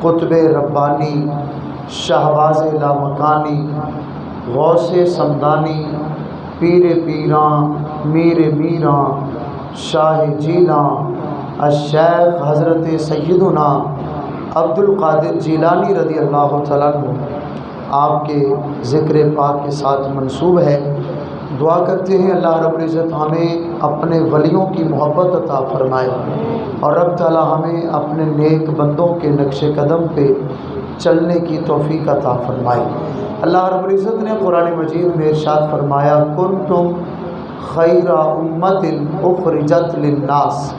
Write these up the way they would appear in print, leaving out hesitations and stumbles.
قطب ربانی، شہباز لامکانی، غوث سمدانی، پیر پیراں، میر میراں، شاہ جیلاں، الشیخ حضرت سیدنا عبد القادر جیلانی رضی اللہ تعالیٰ عنہ آپ کے ذکر پاک کے ساتھ منسوب ہے۔ دعا کرتے ہیں اللہ رب العزت ہمیں اپنے ولیوں کی محبت عطا فرمائے اور رب تعالی ہمیں اپنے نیک بندوں کے نقش قدم پہ چلنے کی توفیق عطا فرمائے۔ اللہ رب العزت نے قرآن مجید میں ارشاد فرمایا کنتم خیر امت اخرجت للناس۔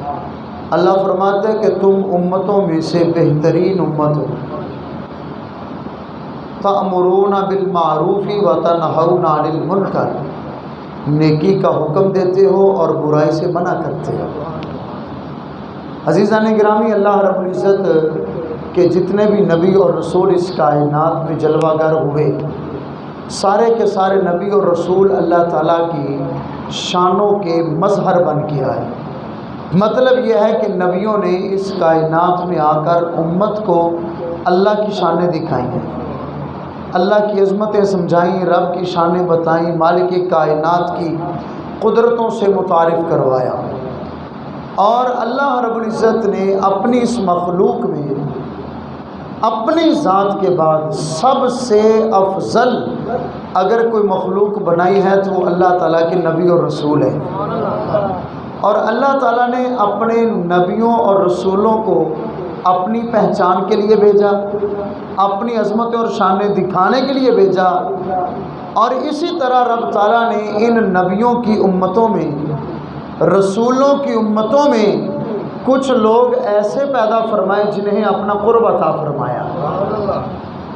اللہ فرماتا ہے کہ تم امتوں میں سے بہترین امت ہو، تأمرون بالمعروف وتنہون عن المنکر، نیکی کا حکم دیتے ہو اور برائی سے منع کرتے ہو۔ عزیزان گرامی، اللہ رب العزت کے جتنے بھی نبی اور رسول اس کائنات میں جلوہ گر ہوئے، سارے کے سارے نبی اور رسول اللہ تعالیٰ کی شانوں کے مظہر بن کے آئے۔ مطلب یہ ہے کہ نبیوں نے اس کائنات میں آ کر امت کو اللہ کی شانیں دکھائی ہیں، اللہ کی عظمتیں سمجھائیں، رب کی شانیں بتائیں، مالک کائنات کی قدرتوں سے متعارف کروایا۔ اور اللہ رب العزت نے اپنی اس مخلوق میں اپنی ذات کے بعد سب سے افضل اگر کوئی مخلوق بنائی ہے تو وہ اللہ تعالیٰ کے نبی اور رسول ہے۔ اور اللہ تعالیٰ نے اپنے نبیوں اور رسولوں کو اپنی پہچان کے لیے بھیجا، اپنی عظمتیں اور شانیں دکھانے کے لیے بھیجا، اور اسی طرح رب تعالیٰ نے ان نبیوں کی امتوں میں، رسولوں کی امتوں میں کچھ لوگ ایسے پیدا فرمائے جنہیں اپنا قرب عطا فرمایا،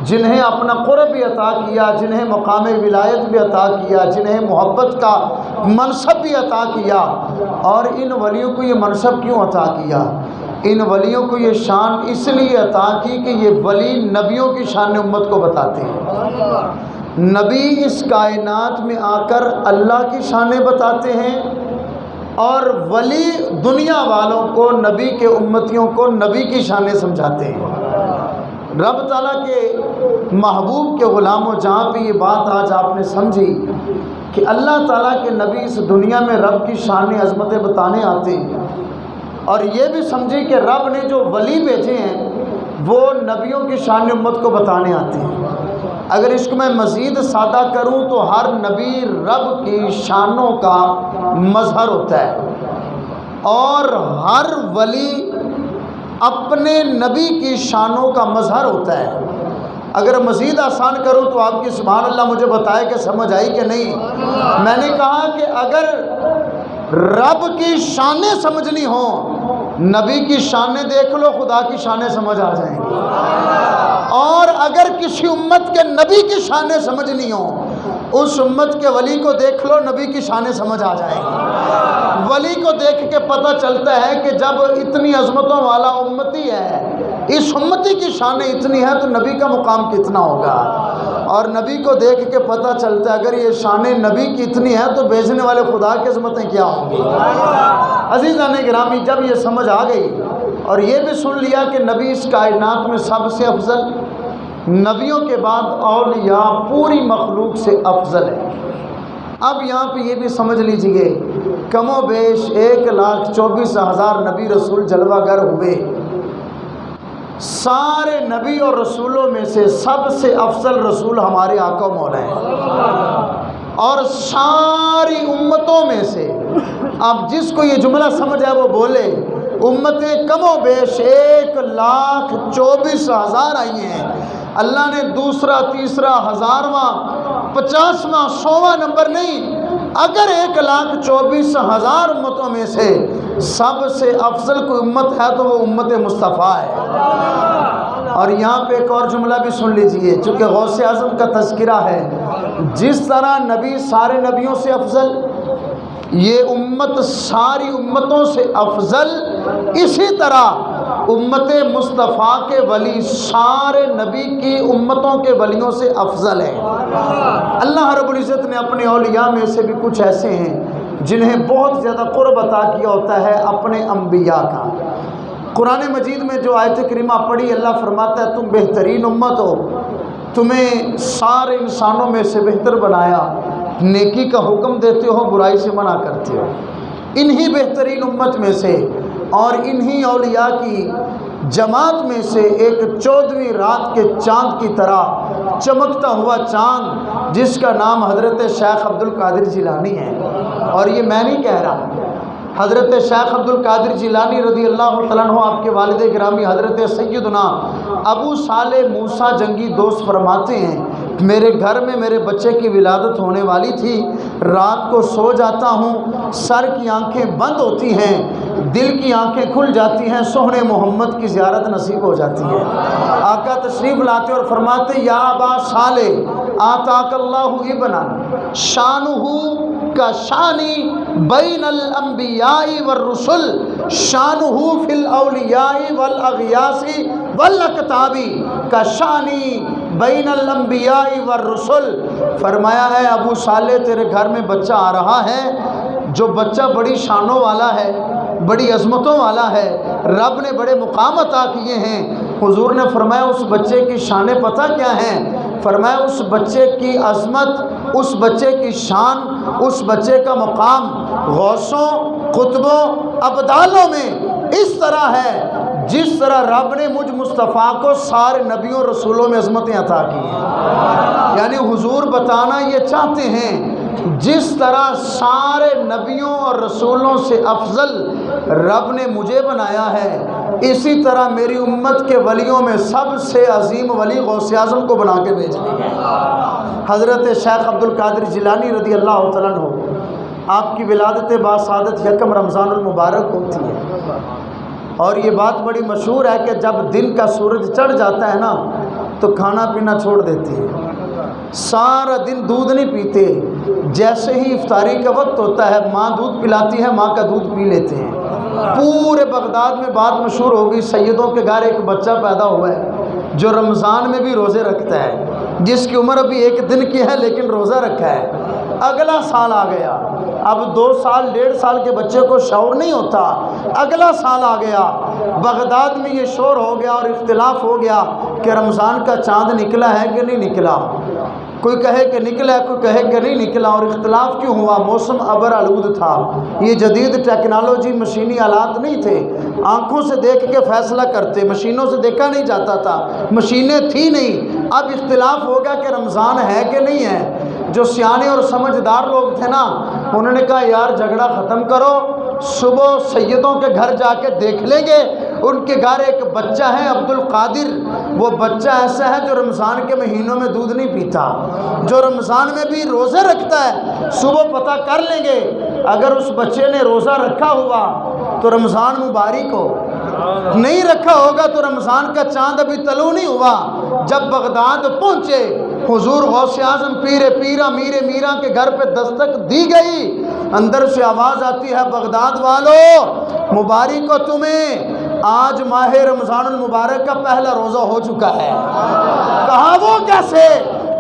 جنہیں اپنا قرب بھی عطا کیا، جنہیں مقام ولایت بھی عطا کیا، جنہیں محبت کا منصب بھی عطا کیا۔ اور ان ولیوں کو یہ منصب کیوں عطا کیا؟ ان ولیوں کو یہ شان اس لیے عطا کی کہ یہ ولی نبیوں کی شان امت کو بتاتے ہیں۔ نبی اس کائنات میں آ کر اللہ کی شانیں بتاتے ہیں، اور ولی دنیا والوں کو، نبی کے امتیوں کو نبی کی شانیں سمجھاتے ہیں۔ رب تعالیٰ کے محبوب کے غلاموں، جہاں پہ یہ بات آج آپ نے سمجھی کہ اللہ تعالیٰ کے نبی اس دنیا میں رب کی شان عظمتیں بتانے آتے ہیں، اور یہ بھی سمجھی کہ رب نے جو ولی بھیجے ہیں وہ نبیوں کی شان امت کو بتانے آتے ہیں۔ اگر اس کو میں مزید سادہ کروں تو ہر نبی رب کی شانوں کا مظہر ہوتا ہے، اور ہر ولی اپنے نبی کی شانوں کا مظہر ہوتا ہے۔ اگر مزید آسان کروں تو آپ کی سبحان اللہ مجھے بتائے کہ سمجھ آئی کہ نہیں؟ میں نے کہا کہ اگر رب کی شانیں سمجھنی ہوں، نبی کی شانیں دیکھ لو، خدا کی شانیں سمجھ آ جائیں گی۔ اور اگر کسی امت کے نبی کی شانیں سمجھنی ہوں، اس امت کے ولی کو دیکھ لو، نبی کی شانیں سمجھ آ جائیں گی۔ ولی کو دیکھ کے پتہ چلتا ہے کہ جب اتنی عظمتوں والا امتی ہے، اس امتی کی شانیں اتنی ہیں تو نبی کا مقام کتنا ہوگا۔ اور نبی کو دیکھ کے پتہ چلتا ہے اگر یہ شانیں نبی کی اتنی ہیں تو بھیجنے والے خدا کی عظمتیں کیا ہوں گی۔ عزیزان گرامی، جب یہ سمجھ آ گئی اور یہ بھی سن لیا کہ نبی اس کائنات میں سب سے افضل، نبیوں کے بعد اولیاء پوری مخلوق سے افضل ہے، اب یہاں پہ یہ بھی سمجھ لیجئے کم و بیش 1,24,000 نبی رسول جلوہ گر ہوئے، سارے نبی اور رسولوں میں سے سب سے افضل رسول ہمارے آقا و مولا ہیں۔ اور ساری امتوں میں سے، اب جس کو یہ جملہ سمجھ ہے وہ بولے، امتیں کم و بیش 1,24,000 آئی ہیں۔ اللہ نے دوسرا، تیسرا، 1000واں، 50واں، 100واں نمبر نہیں، اگر 1,24,000 امتوں میں سے سب سے افضل کوئی امت ہے تو وہ امت مصطفیٰ ہے۔ اور یہاں پہ ایک اور جملہ بھی سن لیجئے، چونکہ غوث اعظم کا تذکرہ ہے، جس طرح نبی سارے نبیوں سے افضل، یہ امت ساری امتوں سے افضل، اسی طرح امت مصطفیٰ کے ولی سارے نبی کی امتوں کے ولیوں سے افضل ہے۔ اللہ رب العزت نے اپنے اولیاء میں سے بھی کچھ ایسے ہیں جنہیں بہت زیادہ قرب عطا کیا ہوتا ہے اپنے انبیاء کا۔ قرآن مجید میں جو آیت کریمہ پڑھی، اللہ فرماتا ہے تم بہترین امت ہو، تمہیں سارے انسانوں میں سے بہتر بنایا، نیکی کا حکم دیتے ہو، برائی سے منع کرتے ہو۔ انہی بہترین امت میں سے اور انہی اولیاء کی جماعت میں سے ایک 14ویں رات کے چاند کی طرح چمکتا ہوا چاند جس کا نام حضرت شیخ عبد القادر جیلانی ہے۔ اور یہ میں نہیں کہہ رہا، حضرت شیخ عبد القادر جیلانی رضی اللہ تعالیٰ عنہ آپ کے والد گرامی حضرت سیدنا ابو صالح موسیٰ جنگی دوست فرماتے ہیں، میرے گھر میں میرے بچے کی ولادت ہونے والی تھی، رات کو سو جاتا ہوں، سر کی آنکھیں بند ہوتی ہیں، دل کی آنکھیں کھل جاتی ہیں، سوہنے محمد کی زیارت نصیب ہو جاتی ہے۔ آقا تشریف لاتے اور فرماتے یا ابا صالح آتاک اللہ ابنا شانہ کا شانی بین الانبیاء والرسل شانہ فی الاولیاء والاغیاث والاکتاب کا شانی بین الانبیاء والرسل۔ فرمایا ہے ابو صالح تیرے گھر میں بچہ آ رہا ہے، جو بچہ بڑی شانوں والا ہے، بڑی عظمتوں والا ہے، رب نے بڑے مقام عطا کیے ہیں۔ حضور نے فرمایا اس بچے کی شانیں پتہ کیا ہیں؟ فرمایا اس بچے کی عظمت، اس بچے کی شان، اس بچے کا مقام غوثوں، قطبوں، ابدالوں میں اس طرح ہے جس طرح رب نے مجھ مصطفیٰ کو سارے نبیوں رسولوں میں عظمتیں عطا کی ہیں۔ یعنی حضور بتانا یہ چاہتے ہیں جس طرح سارے نبیوں اور رسولوں سے افضل رب نے مجھے بنایا ہے، اسی طرح میری امت کے ولیوں میں سب سے عظیم ولی غوث اعظم کو بنا کے بھیج دیا ہے۔ حضرت شیخ عبد القادر جیلانی رضی اللہ تعالیٰ عنہ آپ کی ولادت باسعادت یکم رمضان المبارک ہوتی ہے، اور یہ بات بڑی مشہور ہے کہ جب دن کا سورج چڑھ جاتا ہے نا تو کھانا پینا چھوڑ دیتے ہیں، سارا دن دودھ نہیں پیتے، جیسے ہی افطاری کا وقت ہوتا ہے ماں دودھ پلاتی ہے، ماں کا دودھ پی لیتے ہیں۔ پورے بغداد میں بات مشہور ہوگی، سیدوں کے گھر ایک بچہ پیدا ہوا ہے جو رمضان میں بھی روزے رکھتا ہے، جس کی عمر ابھی 1 دن کی ہے لیکن روزہ رکھا ہے۔ اگلا سال آ گیا، اب 2 سال 1.5 سال کے بچے کو شعور نہیں ہوتا، اگلا سال آ گیا، بغداد میں یہ شور ہو گیا اور اختلاف ہو گیا کہ رمضان کا چاند نکلا ہے کہ نہیں نکلا، کوئی کہے کہ نکلا ہے، کوئی کہے کہ نہیں نکلا۔ اور اختلاف کیوں ہوا؟ موسم ابر آلود تھا، یہ جدید ٹیکنالوجی مشینی آلات نہیں تھے، آنکھوں سے دیکھ کے فیصلہ کرتے، مشینوں سے دیکھا نہیں جاتا تھا، مشینیں تھی نہیں۔ اب اختلاف ہو گیا کہ رمضان ہے کہ نہیں ہے۔ جو سیانے اور سمجھدار لوگ تھے نا، انہوں نے کہا یار جھگڑا ختم کرو، صبح سیدوں کے گھر جا کے دیکھ لیں گے، ان کے گھر ایک بچہ ہے عبد القادر، وہ بچہ ایسا ہے جو رمضان کے مہینوں میں دودھ نہیں پیتا، جو رمضان میں بھی روزے رکھتا ہے، صبح پتہ کر لیں گے، اگر اس بچے نے روزہ رکھا ہوا تو رمضان مبارک ہو، نہیں رکھا ہوگا تو رمضان کا چاند ابھی طلوع نہیں ہوا۔ جب بغداد پہنچے حضور غوث اعظم پیر پیرا میر میرا کے گھر پہ دستک دی گئی، اندر سے آواز آتی ہے بغداد والو مبارک ہو تمہیں، آج ماہ رمضان المبارک کا پہلا روزہ ہو چکا ہے۔ کہا وہ کیسے؟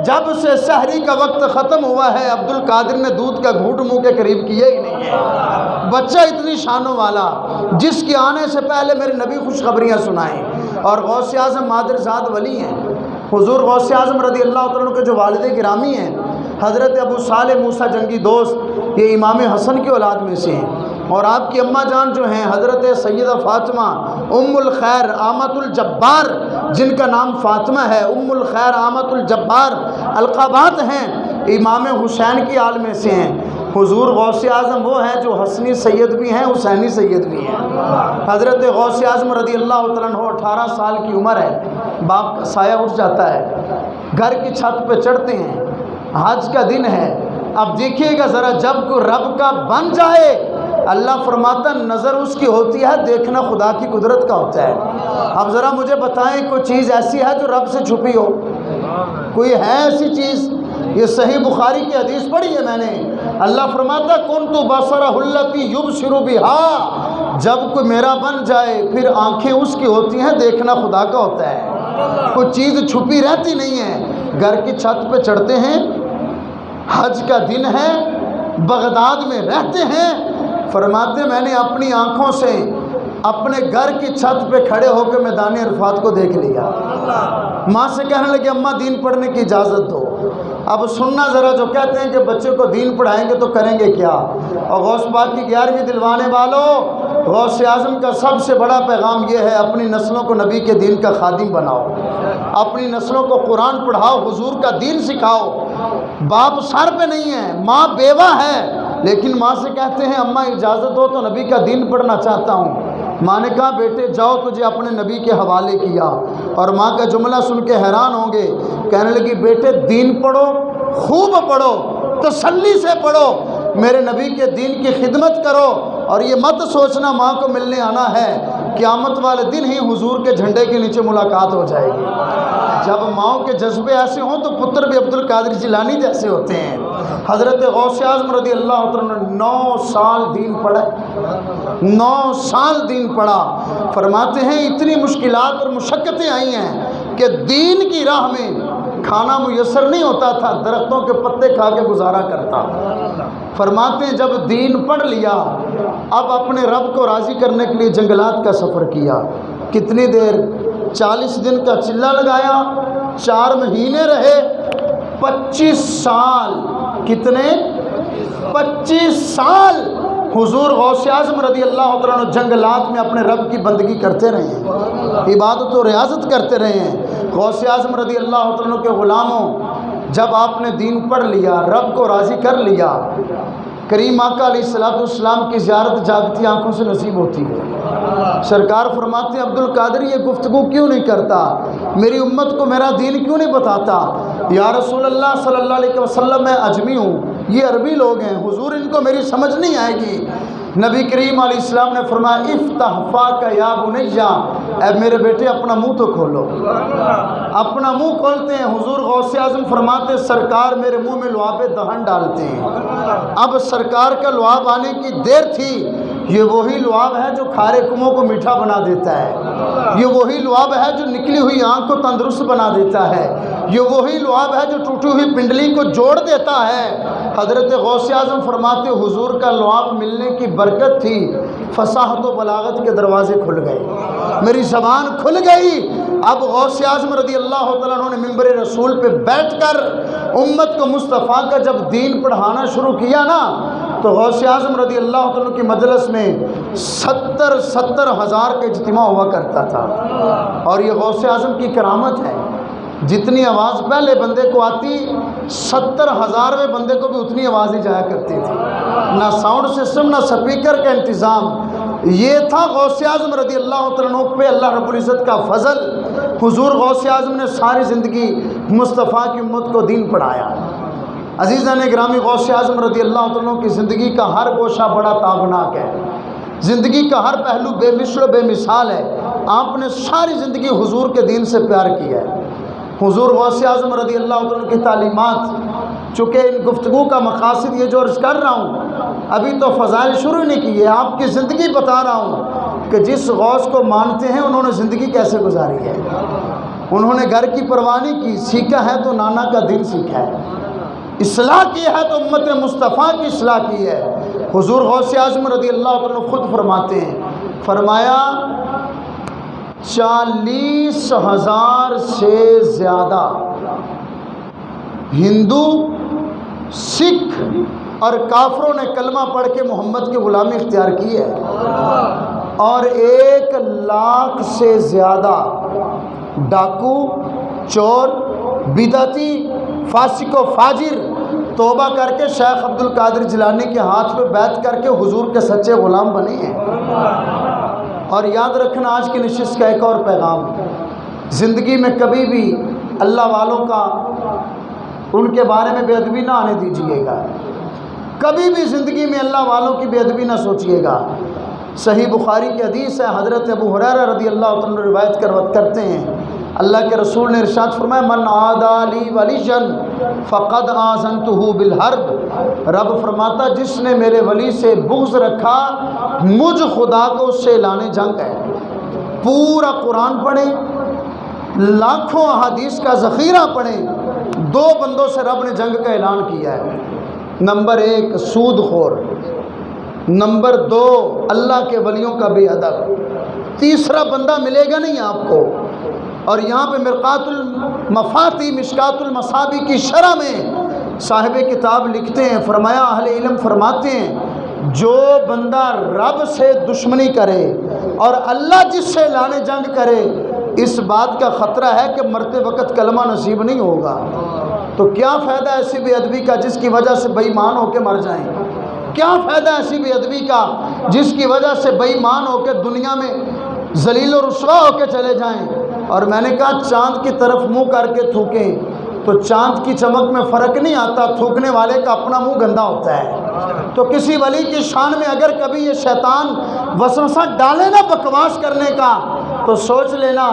جب سے سحری کا وقت ختم ہوا ہے عبد القادر نے دودھ کا گھونٹ منہ کے قریب کیا ہی نہیں ہے۔ بچہ اتنی شانوں والا جس کے آنے سے پہلے میرے نبی خوشخبریاں سنائیں، اور غوث اعظم مادرزاد ولی ہیں۔ حضور غوث اعظم رضی اللہ عنہ کے جو والد گرامی ہیں حضرت ابو صالح موسیٰ جنگی دوست، یہ امام حسن کی اولاد میں سے ہیں، اور آپ کی اماں جان جو ہیں حضرت سیدہ فاطمہ ام الخیر آمۃ الجبار، جن کا نام فاطمہ ہے، ام الخیر آمۃ الجبار القابات ہیں، امام حسین کی آل میں سے ہیں۔ حضور غوث اعظم وہ ہیں جو حسنی سید بھی ہیں، حسینی سید بھی ہیں۔ حضرت غوث اعظم رضی اللہ تعالیٰ عنہ 18 سال کی عمر ہے، باپ کا سایہ اٹھ جاتا ہے، گھر کی چھت پہ چڑھتے ہیں، حج کا دن ہے۔ اب دیکھیے گا ذرا، جب کوئی رب کا بن جائے اللہ فرماتا نظر اس کی ہوتی ہے، دیکھنا خدا کی قدرت کا ہوتا ہے۔ اب ذرا مجھے بتائیں کوئی چیز ایسی ہے جو رب سے چھپی ہو؟ کوئی ہے ایسی چیز؟ یہ صحیح بخاری کی حدیث پڑھی ہے میں نے، اللہ فرماتا کنت بصرہ التی یبصر بہا، جب کوئی میرا بن جائے پھر آنکھیں اس کی ہوتی ہیں، دیکھنا خدا کا ہوتا ہے، کوئی چیز چھپی رہتی نہیں ہے۔ گھر کی چھت پہ چڑھتے ہیں، حج کا دن ہے، بغداد میں رہتے ہیں، فرماتے میں نے اپنی آنکھوں سے اپنے گھر کی چھت پہ کھڑے ہو کے میدان عرفات کو دیکھ لیا. ماں سے کہنے لگے اماں دین پڑھنے کی اجازت دو. اب سننا ذرا، جو کہتے ہیں کہ بچے کو دین پڑھائیں گے تو کریں گے کیا. اور غوث پاک کی 11ویں دلوانے والوں، غوث اعظم کا سب سے بڑا پیغام یہ ہے، اپنی نسلوں کو نبی کے دین کا خادم بناؤ، اپنی نسلوں کو قرآن پڑھاؤ، حضور کا دین سکھاؤ. باپ سر پہ نہیں ہے، ماں بیوہ ہے، لیکن ماں سے کہتے ہیں اماں اجازت دو تو نبی کا دین پڑھنا چاہتا ہوں. ماں نے کہا بیٹے جاؤ، تجھے اپنے نبی کے حوالے کیا. اور ماں کا جملہ سن کے حیران ہوں گے. کہنے لگی بیٹے دین پڑھو، خوب پڑھو، تسلی سے پڑھو، میرے نبی کے دین کی خدمت کرو. اور یہ مت سوچنا ماں کو ملنے آنا ہے، قیامت والے دن ہی حضور کے جھنڈے کے نیچے ملاقات ہو جائے گی. جب ماؤں کے جذبے ایسے ہوں تو پتر بھی عبد القادر جیلانی جیسے ہوتے ہیں. حضرت غوث اعظم رضی اللہ عنہ نے 9 سال دین پڑھا، 9 سال دین پڑھا. فرماتے ہیں اتنی مشکلات اور مشقتیں آئی ہیں کہ دین کی راہ میں کھانا میسر نہیں ہوتا تھا، درختوں کے پتے کھا کے گزارا کرتا. فرماتے ہیں جب دین پڑھ لیا، اب اپنے رب کو راضی کرنے کے لیے جنگلات کا سفر کیا. کتنی دیر؟ 40 دن کا چلہ لگایا، 4 مہینے رہے، 25 سال. کتنے؟ 25 سال حضور غوث اعظم رضی اللہ عنہ جنگلات میں اپنے رب کی بندگی کرتے رہے ہیں، عبادت و ریاضت کرتے رہے ہیں. غوث اعظم رضی اللہ عنہ کے غلاموں، جب آپ نے دین پڑھ لیا، رب کو راضی کر لیا، کریم آقا علیہ السلام کی زیارت جاگتی آنکھوں سے نصیب ہوتی ہے. سرکار فرماتے ہیں عبد القادر یہ گفتگو کیوں نہیں کرتا، میری امت کو میرا دین کیوں نہیں بتاتا. یا رسول اللہ صلی اللہ علیہ وسلم میں اجمی ہوں، یہ عربی لوگ ہیں، حضور ان کو میری سمجھ نہیں آئے گی. نبی کریم علیہ السلام نے فرمایا افتح فاک یا بنیا، اے میرے بیٹے اپنا منہ تو کھولو. اپنا منہ کھولتے ہیں. حضور غوث اعظم فرماتے سرکار میرے منہ میں لعاب دہن ڈالتے ہیں. اب سرکار کا لعاب آنے کی دیر تھی. یہ وہی لعاب ہے جو کھارے کنویں کو میٹھا بنا دیتا ہے، یہ وہی لعاب ہے جو نکلی ہوئی آنکھ کو تندرست بنا دیتا ہے، یہ وہی لعاب ہے جو ٹوٹی ہوئی پنڈلی کو جوڑ دیتا ہے. حضرت غوث اعظم فرماتے حضور کا لعاب ملنے کی برکت تھی، فصاحت و بلاغت کے دروازے کھل گئے، میری زبان کھل گئی. اب غوث اعظم رضی اللہ تعالیٰ عنہ نے منبر رسول پہ بیٹھ کر امت کو مصطفیٰ کا جب دین پڑھانا شروع کیا نا، تو غوث اعظم رضی اللہ عنہ کی مجلس میں 70 ہزار کا اجتماع ہوا کرتا تھا. اور یہ غوث اعظم کی کرامت ہے، جتنی آواز پہلے بندے کو آتی 70,000ویں بندے کو بھی اتنی آواز ہی جایا کرتی تھی. نہ ساؤنڈ سسٹم، نہ سپیکر کا انتظام. یہ تھا غوث اعظم رضی اللہ عنہ پہ اللہ رب العزت کا فضل. حضور غوث اعظم نے ساری زندگی مصطفیٰ کی امت کو دین پڑھایا. عزیزان گرامی، غوث اعظم رضی اللہ عنہ کی زندگی کا ہر گوشہ بڑا تابناک ہے، زندگی کا ہر پہلو بے مثل و بے مثال ہے. آپ نے ساری زندگی حضور کے دین سے پیار کیا ہے. حضور غوث اعظم رضی اللہ عنہ کی تعلیمات، چونکہ ان گفتگو کا مقاصد یہ جو عرض کر رہا ہوں، ابھی تو فضائل شروع نہیں کی ہے، آپ کی زندگی بتا رہا ہوں کہ جس غوث کو مانتے ہیں انہوں نے زندگی کیسے گزاری ہے. انہوں نے گھر کی پرواہ نہیں کی، سیکھا ہے تو نانا کا دین سیکھا ہے، اصلاح کی ہے تو امت مصطفیٰ کی اصلاح کی ہے. حضور غوث اعظم رضی اللہ عنہ خود فرماتے ہیں، فرمایا 40,000 سے زیادہ ہندو، سکھ اور کافروں نے کلمہ پڑھ کے محمد کی غلامی اختیار کی ہے، اور 1 لاکھ سے زیادہ ڈاکو، چور، بدعتی، فاسق و فاجر توبہ کر کے شیخ عبد القادر جیلانی کے ہاتھ پہ بیعت کر کے حضور کے سچے غلام بنے ہیں. اور یاد رکھنا آج کی نشست کا ایک اور پیغام، زندگی میں کبھی بھی اللہ والوں کا ان کے بارے میں بے ادبی نہ آنے دیجیے گا. کبھی بھی زندگی میں اللہ والوں کی بے ادبی نہ سوچیے گا. صحیح بخاری کی حدیث ہے، حضرت ابو ہریرہ رضی اللہ عنہ روایت کرتے ہیں، اللہ کے رسول نے ارشاد فرمایا من عادی لی ولیًا فقد آذنتہ بالحرب. رب فرماتا جس نے میرے ولی سے بغض رکھا مجھ خدا کو اس سے اعلان جنگ ہے. پورا قرآن پڑھیں، لاکھوں احادیث کا ذخیرہ پڑھیں، 2 بندوں سے رب نے جنگ کا اعلان کیا ہے. نمبر 1 سود خور، نمبر 2 اللہ کے ولیوں کا بے ادب. تیسرا بندہ ملے گا نہیں آپ کو۔ اور یہاں پہ مرقات المفاتی مشکات المصابی کی شرح میں صاحب کتاب لکھتے ہیں، فرمایا اہل علم فرماتے ہیں جو بندہ رب سے دشمنی کرے اور اللہ جس سے لانے جنگ کرے، اس بات کا خطرہ ہے کہ مرتے وقت کلمہ نصیب نہیں ہوگا۔ تو کیا فائدہ ایسی بے ادبی کا جس کی وجہ سے بے ایمان ہو کے مر جائیں؟ کیا فائدہ ایسی بے ادبی کا جس کی وجہ سے بے ایمان ہو کے دنیا میں ذلیل و رسوا ہو کے چلے جائیں؟ اور میں نے کہا چاند کی طرف منہ کر کے تھوکیں تو چاند کی چمک میں فرق نہیں آتا، تھوکنے والے کا اپنا منہ گندا ہوتا ہے۔ تو کسی ولی کی شان میں اگر کبھی یہ شیطان وسوسہ ڈالے نا بکواس کرنے کا، تو سوچ لینا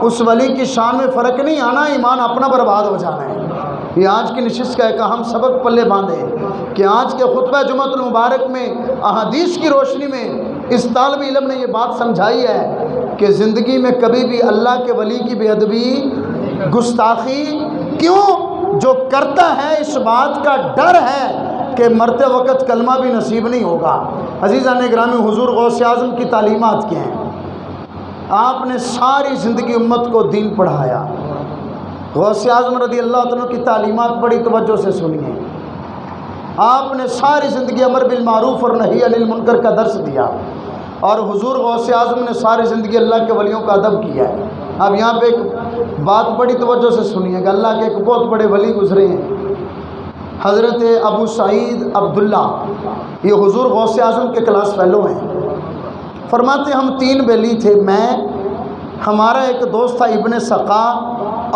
اس ولی کی شان میں فرق نہیں آنا، ایمان اپنا برباد ہو جانا ہے۔ یہ آج کی نشست کا ایک اہم سبق پلے باندھے کہ آج کے خطبہ جمعۃ المبارک میں احادیث کی روشنی میں اس طالب علم نے یہ بات سمجھائی ہے کہ زندگی میں کبھی بھی اللہ کے ولی کی بے ادبی، گستاخی کیوں جو کرتا ہے اس بات کا ڈر ہے کہ مرتے وقت کلمہ بھی نصیب نہیں ہوگا۔ عزیزان گرامی، حضور غوث اعظم کی تعلیمات کیا ہیں؟ آپ نے ساری زندگی امت کو دین پڑھایا۔ غوث اعظم رضی اللہ عنہ کی تعلیمات بڑی توجہ سے سنیے۔ آپ نے ساری زندگی امر بالمعروف اور نہی عن المنکر کا درس دیا، اور حضور غوث اعظم نے ساری زندگی اللہ کے ولیوں کا ادب کیا ہے۔ اب یہاں پہ ایک بات بڑی توجہ سے سنیے گا، اللہ کے ایک بہت بڑے ولی گزرے ہیں، حضرت ابو سعید عبداللہ، یہ حضور غوث اعظم کے کلاس فیلو ہیں۔ فرماتے ہم 3 بیلی تھے، میں، ہمارا ایک دوست تھا ابن سقا،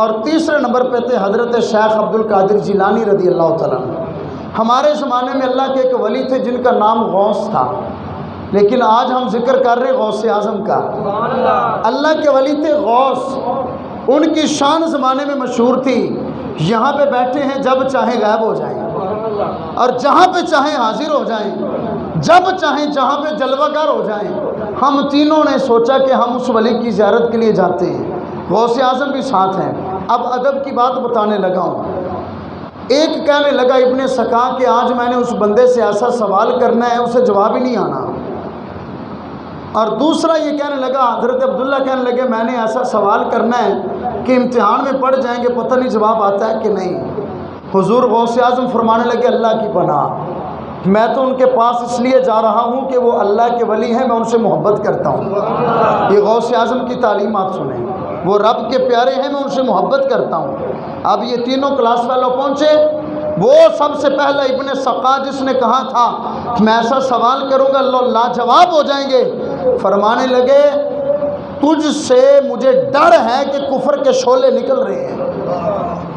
اور تیسرے نمبر پہ تھے حضرت شیخ عبد القادر جیلانی رضی اللہ تعالیٰ عنہ۔ ہمارے زمانے میں اللہ کے ایک ولی تھے جن کا نام غوث تھا، لیکن آج ہم ذکر کر رہے غوث اعظم کا۔ اللہ کے ولی تھے غوث، ان کی شان زمانے میں مشہور تھی، یہاں پہ بیٹھے ہیں جب چاہیں غائب ہو جائیں اور جہاں پہ چاہیں حاضر ہو جائیں، جب چاہیں جہاں پہ جلوہ گر ہو جائیں۔ ہم تینوں نے سوچا کہ ہم اس ولی کی زیارت کے لیے جاتے ہیں، غوث اعظم بھی ساتھ ہیں۔ اب ادب کی بات بتانے لگا ہوں۔ ایک کہنے لگا ابن سقا کہ آج میں نے اس بندے سے ایسا سوال کرنا ہے اسے جواب ہی نہیں آنا، اور دوسرا یہ کہنے لگا، حضرت عبداللہ کہنے لگے میں نے ایسا سوال کرنا ہے کہ امتحان میں پڑھ جائیں گے، پتہ نہیں جواب آتا ہے کہ نہیں۔ حضور غوث اعظم فرمانے لگے اللہ کی پناہ، میں تو ان کے پاس اس لیے جا رہا ہوں کہ وہ اللہ کے ولی ہیں، میں ان سے محبت کرتا ہوں۔ یہ غوث اعظم کی تعلیمات سنیں، وہ رب کے پیارے ہیں، میں ان سے محبت کرتا ہوں۔ اب یہ تینوں کلاس فیلو پہنچے، وہ سب سے پہلا ابن سقا جس نے کہا تھا کہ میں ایسا سوال کروں گا لاجواب ہو جائیں گے، فرمانے لگے تجھ سے مجھے ڈر ہے کہ کفر کے شعلے نکل رہے ہیں،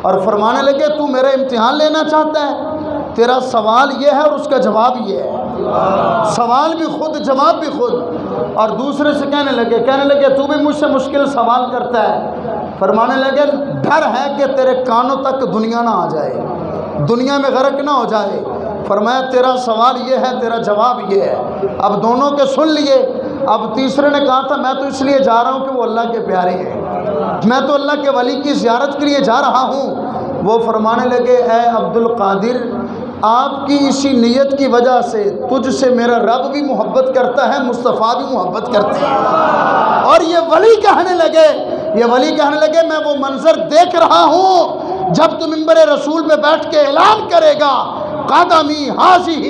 اور فرمانے لگے تو میرا امتحان لینا چاہتا ہے، تیرا سوال یہ ہے اور اس کا جواب یہ ہے، سوال بھی خود جواب بھی خود۔ اور دوسرے سے کہنے لگے تو بھی مجھ سے مشکل سوال کرتا ہے، فرمانے لگے ڈر ہے کہ تیرے کانوں تک دنیا نہ آ جائے، دنیا میں غرق نہ ہو جائے۔ فرمایا تیرا سوال یہ ہے، تیرا جواب یہ ہے۔ اب دونوں کے سن لیے۔ اب تیسرے نے کہا تھا میں تو اس لیے جا رہا ہوں کہ وہ اللہ کے پیارے ہیں، میں تو اللہ کے ولی کی زیارت کے لیے جا رہا ہوں۔ وہ فرمانے لگے اے عبد القادر، آپ کی اسی نیت کی وجہ سے تجھ سے میرا رب بھی محبت کرتا ہے، مصطفیٰ بھی محبت کرتے ہیں۔ اور یہ ولی کہنے لگے میں وہ منظر دیکھ رہا ہوں جب تم ممبر رسول پہ بیٹھ کے اعلان کرے گا قدمی ہاذہ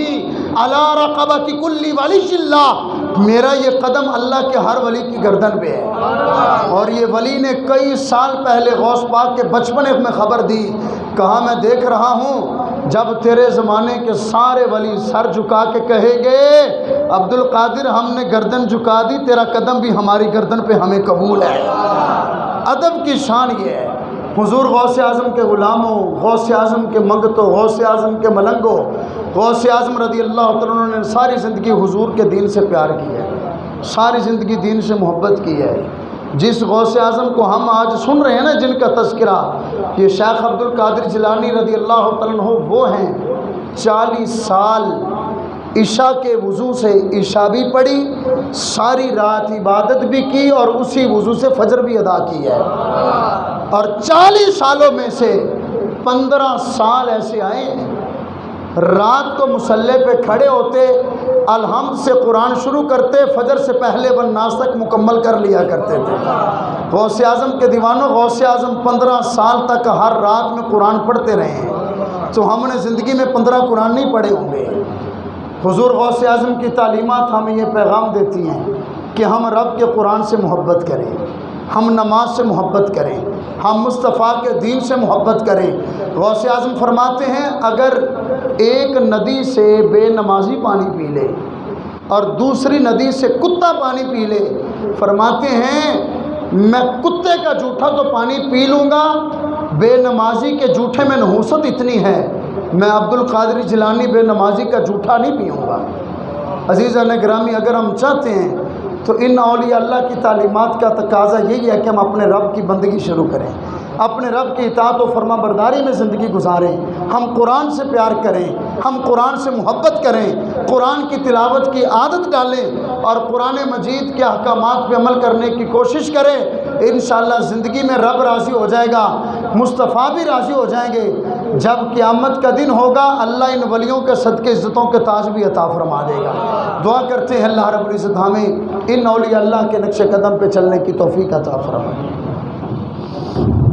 علی رقبۃ کل ولی اللہ، میرا یہ قدم اللہ کے ہر ولی کی گردن پہ ہے۔ اور یہ ولی نے کئی سال پہلے غوث پاک کے بچپنے میں خبر دی، کہا میں دیکھ رہا ہوں جب تیرے زمانے کے سارے ولی سر جھکا کے کہے گے عبد القادر ہم نے گردن جھکا دی، تیرا قدم بھی ہماری گردن پہ ہمیں قبول ہے۔ ادب کی شان یہ ہے۔ حضور غوث اعظم کے غلاموں، غوث اعظم کے منگتوں، غوث اعظم کے ملنگوں، غوث اعظم رضی اللہ عنہ نے ساری زندگی حضور کے دین سے پیار کیا ہے، ساری زندگی دین سے محبت کی ہے۔ جس غوث اعظم کو ہم آج سن رہے ہیں نا، جن کا تذکرہ یہ شیخ عبد القادر جیلانی رضی اللہ تعالیٰ عنہ، وہ ہیں 40 سال عشاء کے وضو سے عشاء بھی پڑھی، ساری رات عبادت بھی کی اور اسی وضو سے فجر بھی ادا کی ہے۔ اور 40 سالوں میں سے 15 سال ایسے آئے ہیں رات کو مصلی پہ کھڑے ہوتے الحمد سے قرآن شروع کرتے، فجر سے پہلے والناس تک مکمل کر لیا کرتے تھے۔ غوث اعظم کے دیوانوں، غوث اعظم 15 سال تک ہر رات میں قرآن پڑھتے رہے ہیں، تو ہم نے زندگی میں 15 قرآن نہیں پڑھے ہوں گے۔ حضور غوث اعظم کی تعلیمات ہمیں یہ پیغام دیتی ہیں کہ ہم رب کے قرآن سے محبت کریں، ہم نماز سے محبت کریں، ہم مصطفیٰ کے دین سے محبت کریں۔ غوث اعظم فرماتے ہیں اگر ایک ندی سے بے نمازی پانی پی لے اور دوسری ندی سے کتا پانی پی لے، فرماتے ہیں میں کتے کا جھوٹا تو پانی پی لوں گا، بے نمازی کے جھوٹے میں نحوست اتنی ہے، میں عبد القادر جیلانی بے نمازی کا جھوٹا نہیں پیوں گا۔ عزیزان گرامی، اگر ہم چاہتے ہیں تو ان اولیاء اللہ کی تعلیمات کا تقاضا یہی ہے کہ ہم اپنے رب کی بندگی شروع کریں، اپنے رب کی اطاعت و فرما برداری میں زندگی گزاریں، ہم قرآن سے پیار کریں، ہم قرآن سے محبت کریں، قرآن کی تلاوت کی عادت ڈالیں اور قرآن مجید کے احکامات پہ عمل کرنے کی کوشش کریں۔ انشاءاللہ زندگی میں رب راضی ہو جائے گا، مصطفیٰ بھی راضی ہو جائیں گے۔ جب قیامت کا دن ہوگا اللہ ان ولیوں کے صدقے عزتوں کے تاج بھی عطا فرما دے گا۔ دعا کرتے ہیں اللہ رب العزت ہمیں ان اولیاء اللہ کے نقش قدم پہ چلنے کی توفیق عطا فرمائے۔